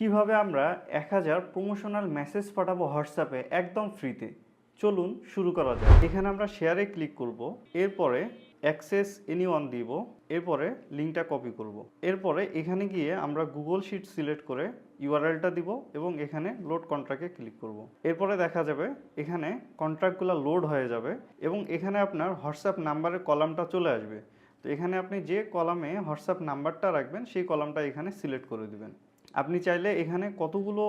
কিভাবে আমরা 1000 promotional message পাঠাবো হোয়াটসঅ্যাপে একদম ফ্রিতে। চলুন শুরু করা যাক। এখানে আমরা শেয়ারে ক্লিক করব, এরপরে অ্যাক্সেস এনিওয়ান দিব, এরপরে লিঙ্কটা কপি করব। এরপরে এখানে গিয়ে আমরা গুগল শিট সিলেক্ট করে ইউআরএলটা দিব এবং এখানে লোড কন্ট্রাক্টে ক্লিক করব। এরপরে দেখা যাবে এখানে কন্ট্রাক্টগুলো লোড হয়ে যাবে এবং এখানে আপনার হোয়াটসঅ্যাপ নাম্বারের কলামটা চলে আসবে। তো এখানে আপনি যে কলামে হোয়াটসঅ্যাপ নাম্বারটা রাখবেন সেই কলামটা এখানে সিলেক্ট করে দিবেন। আপনি চাইলে এখানে কতগুলো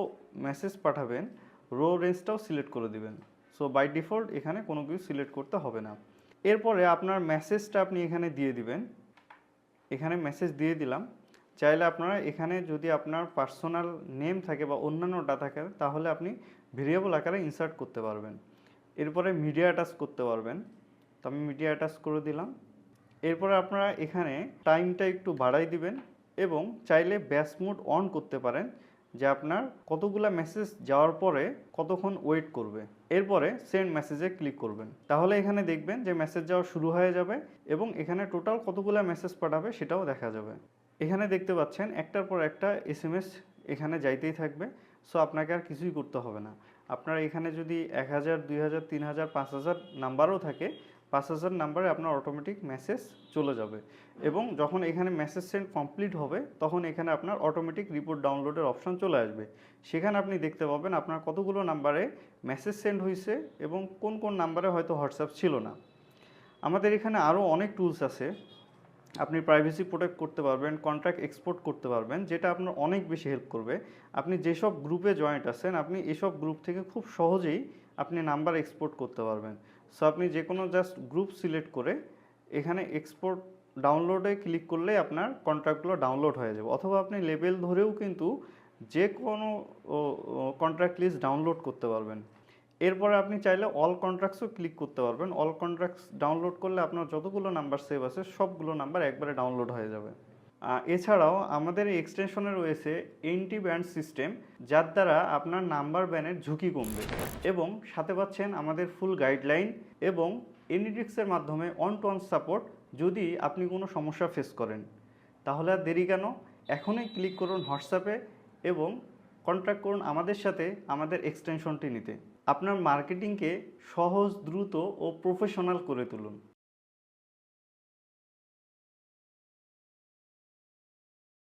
মেসেজ পাঠাবেন রো রেঞ্জটাও সিলেক্ট করে দিবেন। সো বাই ডিফল্ট এখানে কোনো কিছু সিলেক্ট করতে হবে না। এরপরে আপনার মেসেজটা আপনি এখানে দিয়ে দিবেন। এখানে মেসেজ দিয়ে দিলাম। চাইলে আপনারা এখানে যদি আপনার পার্সোনাল নেম থাকে বা অন্যান্যটা থাকে তাহলে আপনি ভেরিয়েবল আকারে ইনসার্ট করতে পারবেন। এরপরে মিডিয়া অ্যাটাচ করতে পারবেন। তো আমি মিডিয়া অ্যাটাচ করে দিলাম। এরপরে আপনারা এখানে টাইমটা একটু বাড়াই দিবেন এবং চাইলে ব্যাচ মোড অন করতে পারেন, যে আপনার কতগুলা মেসেজ যাওয়ার পরে কতক্ষণ ওয়েট করবে। এরপরে সেন্ড মেসেজে ক্লিক করবেন, তাহলে এখানে দেখবেন যে মেসেজ যাওয়া শুরু হয়ে যাবে এবং এখানে টোটাল কতগুলা মেসেজ পাঠাবে সেটাও দেখা যাবে। এখানে দেখতে পাচ্ছেন একটার পর একটা এসএমএস এখানে যাইতেই থাকবে। সো আপনাকে আর কিছুই করতে হবে না। আপনার এখানে যদি 1000, 2000, 3000, 5000 নাম্বারও থাকে, 5000 নাম্বারে আপনার অটোমেটিক মেসেজ চলে যাবে এবং যখন এখানে মেসেজ সেন্ড কমপ্লিট হবে তখন এখানে আপনার অটোমেটিক রিপোর্ট ডাউনলোডের অপশন চলে আসবে। সেখানে আপনি দেখতে পাবেন আপনার কতগুলো নাম্বারে মেসেজ সেন্ড হয়েছে এবং কোন কোন নাম্বারে হয়তো হোয়াটসঅ্যাপ ছিল না। আমাদের এখানে আরও অনেক টুলস আছে। আপনি প্রাইভেসি প্রোটেক্ট করতে পারবেন, কন্ট্রাক্ট এক্সপোর্ট করতে পারবেন, যেটা আপনার অনেক বেশি হেল্প করবে। আপনি যেসব গ্রুপে জয়েন্ট আছেন আপনি এসব গ্রুপ থেকে খুব সহজেই আপনি নাম্বার এক্সপোর্ট করতে পারবেন। সো আপনি যে কোনো জাস্ট গ্রুপ সিলেক্ট করে এখানে এক্সপোর্ট ডাউনলোডে ক্লিক করলেই আপনার কন্ট্রাক্টগুলো ডাউনলোড হয়ে যাবে, অথবা আপনি লেবেল ধরেও কিন্তু যে কোনো কন্ট্রাক্ট লিস্ট ডাউনলোড করতে পারবেন। এরপরে আপনি চাইলে অল কন্ট্রাক্টসও ক্লিক করতে পারবেন। অল কন্ট্রাক্টস ডাউনলোড করলে আপনার যতগুলো নাম্বার সেভ আছে সবগুলো নাম্বার একবারে ডাউনলোড হয়ে যাবে। এছাড়াও আমাদের এই এক্সটেনশনে রয়েছে এন্টি ব্যান্ড সিস্টেম, যার দ্বারা আপনার নাম্বার ব্যানের ঝুঁকি কমবে এবং সাথে পাচ্ছেন আমাদের ফুল গাইডলাইন এবং এনিডিক্সের মাধ্যমে অন টু অন সাপোর্ট যদি আপনি কোনো সমস্যা ফেস করেন। তাহলে আর দেরি কেন, এখনই ক্লিক করুন হোয়াটসঅ্যাপে এবং কন্ট্যাক্ট করুন আমাদের সাথে আমাদের এক্সটেনশনটি নিতে। আপনার মার্কেটিংকে সহজ, দ্রুত ও প্রফেশনাল করে তুলুন।